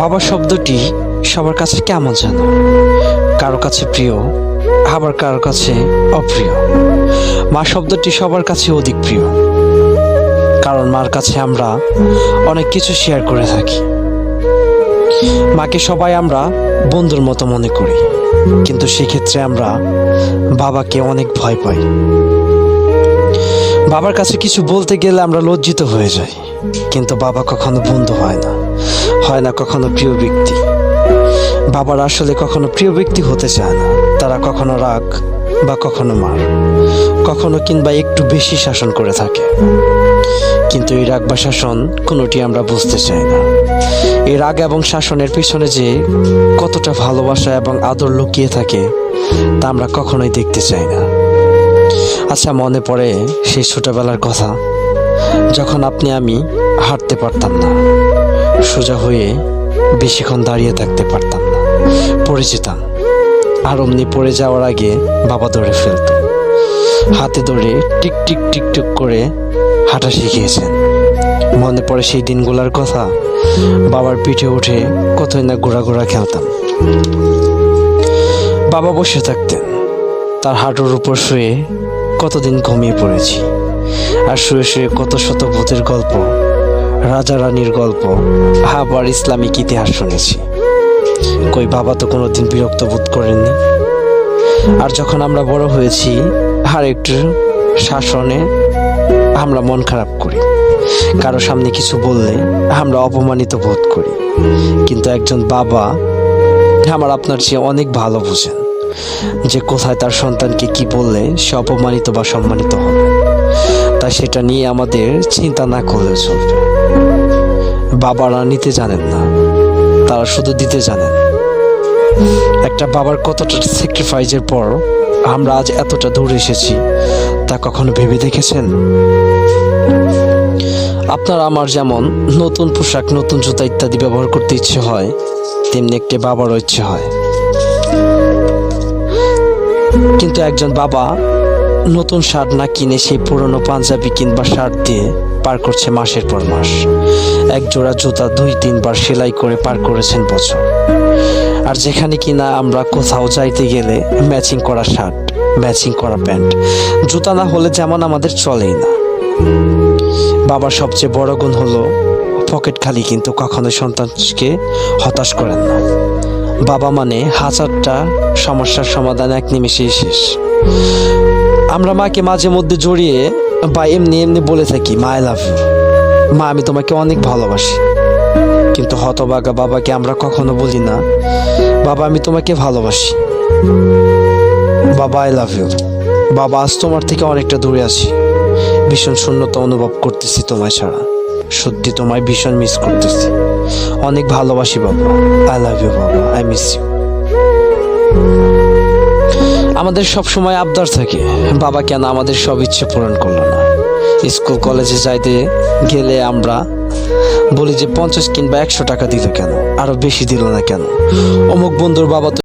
বাবা শব্দটি সবার কাছে কেমন যেন, কারো কাছে প্রিয়, আবার কারো কাছে অপ্রিয়। মা শব্দটি সবার কাছে অধিক প্রিয়, কারণ মার কাছে আমরা অনেক কিছু শেয়ার করে থাকি। মাকে সবাই আমরা বন্ধুর মতো মনে করি, কিন্তু সেক্ষেত্রে আমরা বাবাকে অনেক ভয় পাই। বাবার কাছে কিছু বলতে গেলে আমরা লজ্জিত হয়ে যাই, কিন্তু বাবা কখনো বন্ধু হয় না কখনো প্রিয় ব্যক্তি। বাবারা আসলে কখনো প্রিয় ব্যক্তি হতে চায় না। তারা কখনো রাগ বা কখনো মার, কখনো কিংবা একটু বেশি শাসন করে থাকে। কিন্তু এই রাগ বা শাসন কোনোটি আমরা বুঝতে চাই না। এই রাগ এবং শাসনের পিছনে যে কতটা ভালোবাসা এবং আদর লুকিয়ে থাকে তা আমরা কখনোই দেখতে চাই না। আচ্ছা, মনে পড়ে সেই ছোটবেলার কথা, যখন আমি হাঁটতে পারতাম না, সোজা হয়ে বেশিক্ষণ দাঁড়িয়ে থাকতে পারতাম না, পড়ে যেতাম। আর অমনি পড়ে যাওয়ার আগে বাবা ধরে ফেলতো, হাতে ধরে টিক টিক টিক টিক করে হাঁটা শিখিয়েছেন। মনে পড়ে সেই দিনগুলোর কথা, বাবার পিঠে উঠে কতই না ঘোরা খেলতাম। বাবা বসে থাকতেন, তার হাঁটুর উপর শুয়ে কতদিন ঘুমিয়ে পড়েছি। আর শুয়ে শুয়ে কত শত ভূতের গল্প, রাজা রানীর গল্প, আবার ইসলামিক ইতিহাস শুনেছি। কই বাবা তো কোনোদিন বিরক্ত বোধ করেননি। আর যখন আমরা বড় হয়েছি, আর একটু শাসনে আমরা মন খারাপ করি, কারো সামনে কিছু বললে আমরা অপমানিত বোধ করি। কিন্তু একজন বাবা আমার আপনার চেয়ে অনেক ভালো বোঝেন যে কোথায় তার সন্তানকে কি বললে সে অপমানিত বা সম্মানিত হবে। তাই সেটা নিয়ে আমাদের চিন্তা না করলে চলবে। বাবারা নিতে জানেন না, তারা শুধু দিতে জানেন। একটা বাবার কতটা স্যাক্রিফাইসের পর আমরা আজ এতটা দূর এসেছি, তা কখনো ভেবে দেখেছেন? আপনার আমার যেমন নতুন পোশাক, নতুন জুতা ইত্যাদি ব্যবহার করতে ইচ্ছে হয়, তেমনি একটি বাবারও ইচ্ছে হয়। কিন্তু একজন বাবা নতুন শার্ট না কিনে সেই পুরনো পাঞ্জাবি কিংবা শার্ট দিয়ে পার করছে মাসের পর মাস। এক জোড়া জুতা 2-3 বার সেলাই করে পার করেছেন বছর। আর যেখানে কিনা আমরা কোথাও যাইতে গেলে ম্যাচিং করা শার্ট, ম্যাচিং করা প্যান্ট, জুতা না হলে যেমন আমাদের চলেই না। বাবার সবচেয়ে বড় গুণ হলো পকেট খালি, কিন্তু কখনো সন্তানকে হতাশ করেন না। বাবা মানে হাজারটা সমস্যার সমাধান এক নিমেষেই শেষ। আমরা মাকে মাঝে মধ্যে জড়িয়ে বা এমনি বলে থাকি, মা আই লাভ ইউ, মা আমি তোমাকে অনেক ভালোবাসি। কিন্তু হতভাগা বাবাকে আমরা কখনো বলি না, বাবা আমি তোমাকে ভালোবাসি, বাবা আই লাভ ইউ, বাবা আজ তোমার থেকে অনেকটা দূরে আছি, ভীষণ শূন্যতা অনুভব করতেছি তোমায় ছাড়া, সত্যি তোমায় ভীষণ মিস করতেছি, অনেক ভালোবাসি বাবা, আই লাভ ইউ বাবা, আই মিস ইউ। আমাদের সব সময় আবদার থাকে, বাবা কেন আমাদের সব ইচ্ছে পূরণ করলো না। স্কুল কলেজে যাইতে গেলে আমরা বলি যে 50 কিংবা 100 টাকা দিল কেন, আরো বেশি দিল না কেন। অমুক বন্ধুর বাবা তো